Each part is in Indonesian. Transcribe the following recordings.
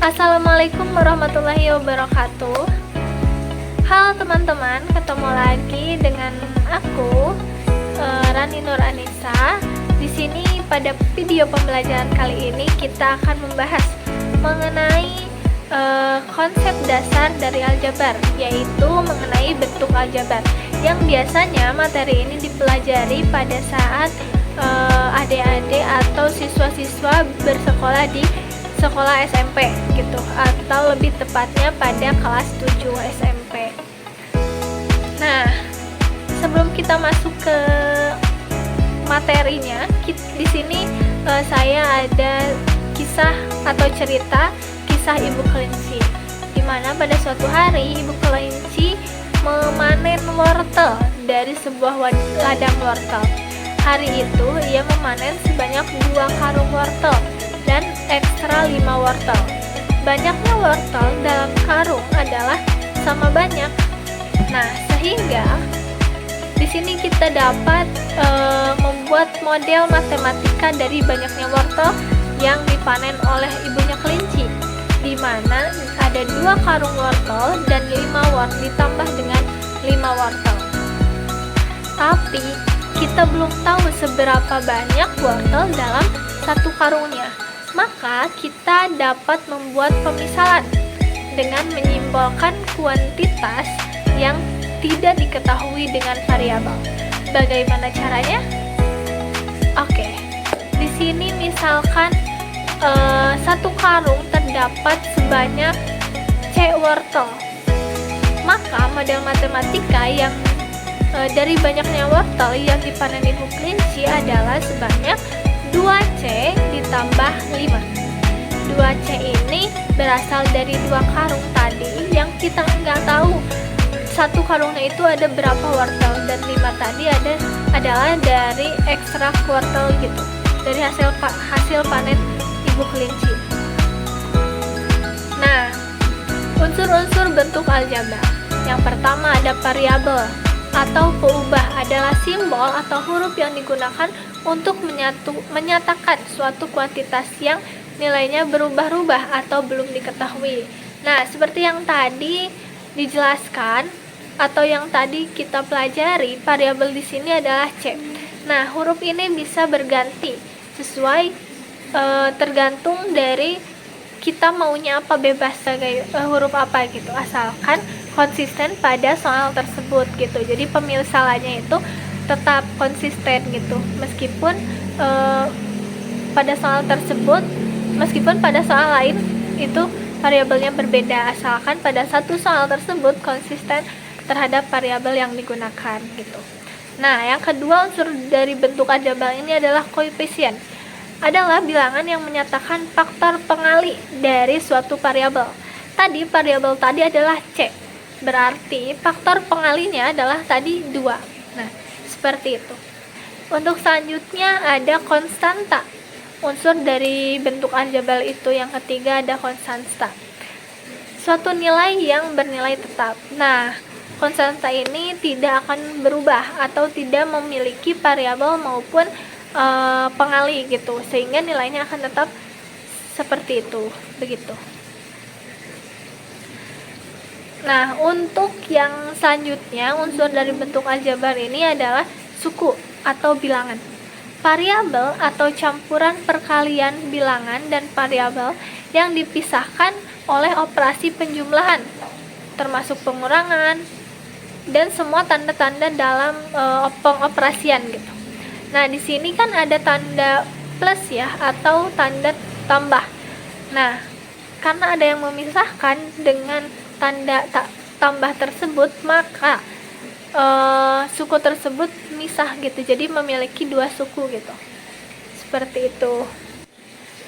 Assalamualaikum warahmatullahi wabarakatuh. Halo teman-teman, ketemu lagi dengan aku Rani Nur Anissa. Di sini pada video pembelajaran kali ini kita akan membahas mengenai konsep dasar dari aljabar, yaitu mengenai bentuk aljabar yang biasanya materi ini dipelajari pada saat adik-adik atau siswa-siswa bersekolah di sekolah SMP gitu, atau lebih tepatnya pada kelas 7 SMP. Nah, sebelum kita masuk ke materinya, di sini saya ada kisah atau cerita kisah ibu kelinci, di mana pada suatu hari ibu kelinci memanen wortel dari sebuah ladang wortel. Hari itu ia memanen sebanyak 2 karung wortel dan ekstra 5 wortel. Banyaknya wortel dalam karung adalah sama banyak. Nah, sehingga di sini kita dapat membuat model matematika dari banyaknya wortel yang dipanen oleh ibunya kelinci, di mana ada 2 karung wortel dan 5 wortel ditambah dengan 5 wortel. Tapi kita belum tahu seberapa banyak wortel dalam satu karungnya. Maka kita dapat membuat pemisalan dengan menyimbolkan kuantitas yang tidak diketahui dengan variabel. Bagaimana caranya? Oke, di sini misalkan satu karung terdapat sebanyak C wortel. Maka model matematika yang dari banyaknya wortel yang dipanen ibu kelinci adalah sebanyak 2C ditambah 5. 2C ini berasal dari 2 karung tadi yang kita nggak tahu satu karungnya itu ada berapa wortel, dan 5 tadi adalah dari ekstra wortel gitu, dari hasil panen ibu kelinci. Nah, unsur-unsur bentuk aljabar. Yang pertama ada variabel atau peubah, adalah simbol atau huruf yang digunakan untuk menyatakan suatu kuantitas yang nilainya berubah-ubah atau belum diketahui. Nah, seperti yang tadi dijelaskan atau yang tadi kita pelajari, variabel di sini adalah C. Nah, huruf ini bisa berganti sesuai tergantung dari kita maunya apa, bebas sebagai huruf apa gitu, asalkan konsisten pada soal tersebut gitu. Jadi pemisalannya itu tetap konsisten gitu, meskipun pada soal tersebut, meskipun pada soal lain itu variabelnya berbeda, asalkan pada satu soal tersebut konsisten terhadap variabel yang digunakan gitu. Nah, yang kedua unsur dari bentuk aljabar ini adalah koefisien. Adalah bilangan yang menyatakan faktor pengali dari suatu variabel. Tadi variabel tadi adalah C, berarti faktor pengalinya adalah tadi 2. Nah, seperti itu. Untuk selanjutnya ada konstanta. Unsur dari bentuk aljabar itu yang ketiga ada konstanta, suatu nilai yang bernilai tetap. Nah, konstanta ini tidak akan berubah atau tidak memiliki variabel maupun pengali gitu, sehingga nilainya akan tetap seperti itu, begitu. Nah, untuk yang selanjutnya unsur dari bentuk aljabar ini adalah suku atau bilangan. Variabel atau campuran perkalian bilangan dan variabel yang dipisahkan oleh operasi penjumlahan, termasuk pengurangan dan semua tanda-tanda dalam pengoperasian gitu. Nah, di sini kan ada tanda plus ya, atau tanda tambah. Nah, karena ada yang memisahkan dengan tanda tambah tersebut, maka suku tersebut misah gitu, jadi memiliki 2 suku gitu, seperti itu.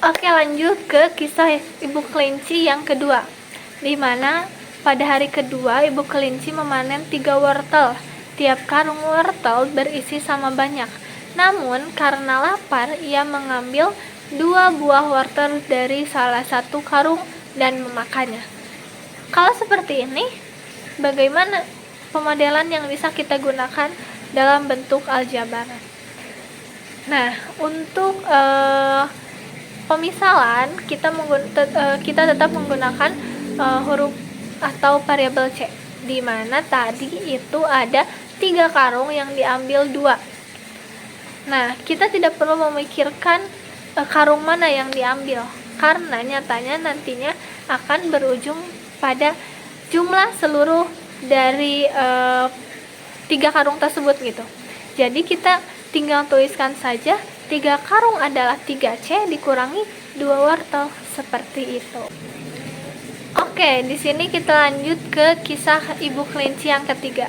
Oke, lanjut ke kisah ibu kelinci yang kedua, di mana pada hari kedua ibu kelinci memanen 3 wortel. Tiap karung wortel berisi sama banyak, namun karena lapar ia mengambil 2 buah wortel dari salah satu karung dan memakannya. Kalau seperti ini, bagaimana pemodelan yang bisa kita gunakan dalam bentuk aljabar? Nah, untuk pemisalan kita tetap menggunakan huruf atau variabel C, di mana tadi itu ada 3 karung yang diambil 2. Nah, kita tidak perlu memikirkan karung mana yang diambil, karena nyatanya nantinya akan berujung pada jumlah seluruh dari 3 karung tersebut gitu. Jadi kita tinggal tuliskan saja 3 karung adalah 3C dikurangi 2 wortel, seperti itu. Oke, di sini kita lanjut ke kisah ibu kelinci yang ketiga.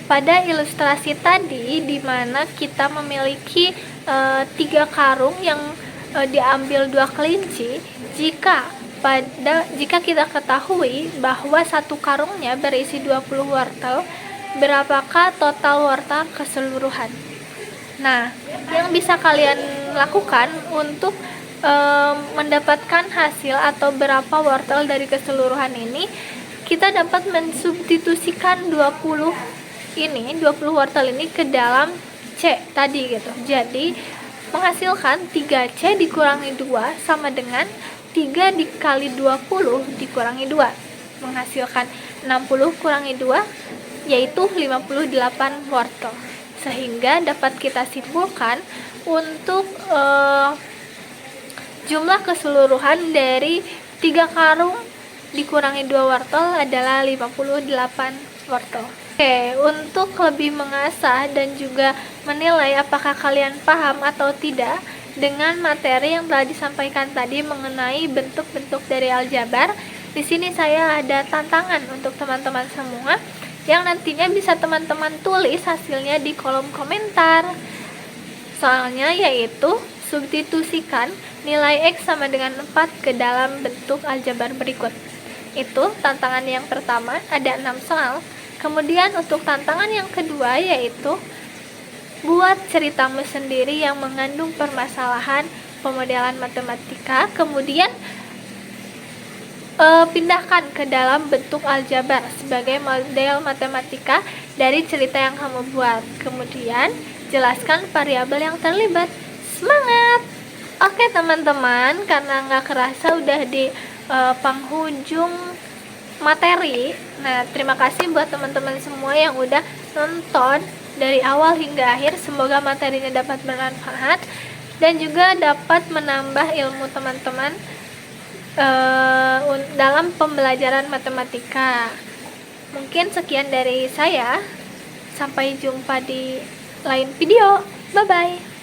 Pada ilustrasi tadi, di mana kita memiliki 3 karung yang diambil 2 kelinci, jika kita ketahui bahwa satu karungnya berisi 20 wortel, berapakah total wortel keseluruhan? Nah, yang bisa kalian lakukan untuk mendapatkan hasil atau berapa wortel dari keseluruhan ini, kita dapat mensubstitusikan 20 wortel ini ke dalam C tadi gitu. Jadi menghasilkan 3C dikurangi 2 sama dengan 3 dikali 20 dikurangi 2, menghasilkan 60 kurangi 2 yaitu 58 wortel. Sehingga dapat kita simpulkan untuk jumlah keseluruhan dari 3 karung dikurangi 2 wortel adalah 58 wortel. Oke, untuk lebih mengasah dan juga menilai apakah kalian paham atau tidak dengan materi yang telah disampaikan tadi mengenai bentuk-bentuk dari aljabar, di sini saya ada tantangan untuk teman-teman semua yang nantinya bisa teman-teman tulis hasilnya di kolom komentar. Soalnya yaitu substitusikan nilai X sama dengan 4 ke dalam bentuk aljabar berikut. Itu tantangan yang pertama, ada 6 soal. Kemudian untuk tantangan yang kedua yaitu buat ceritamu sendiri yang mengandung permasalahan pemodelan matematika, kemudian pindahkan ke dalam bentuk aljabar sebagai model matematika dari cerita yang kamu buat. Kemudian jelaskan variabel yang terlibat. Semangat! Oke teman-teman, karena nggak kerasa udah di penghujung materi. Nah, terima kasih buat teman-teman semua yang udah nonton dari awal hingga akhir. Semoga materinya dapat bermanfaat dan juga dapat menambah ilmu teman-teman dalam pembelajaran matematika. Mungkin sekian dari saya. Sampai jumpa di lain video. Bye-bye.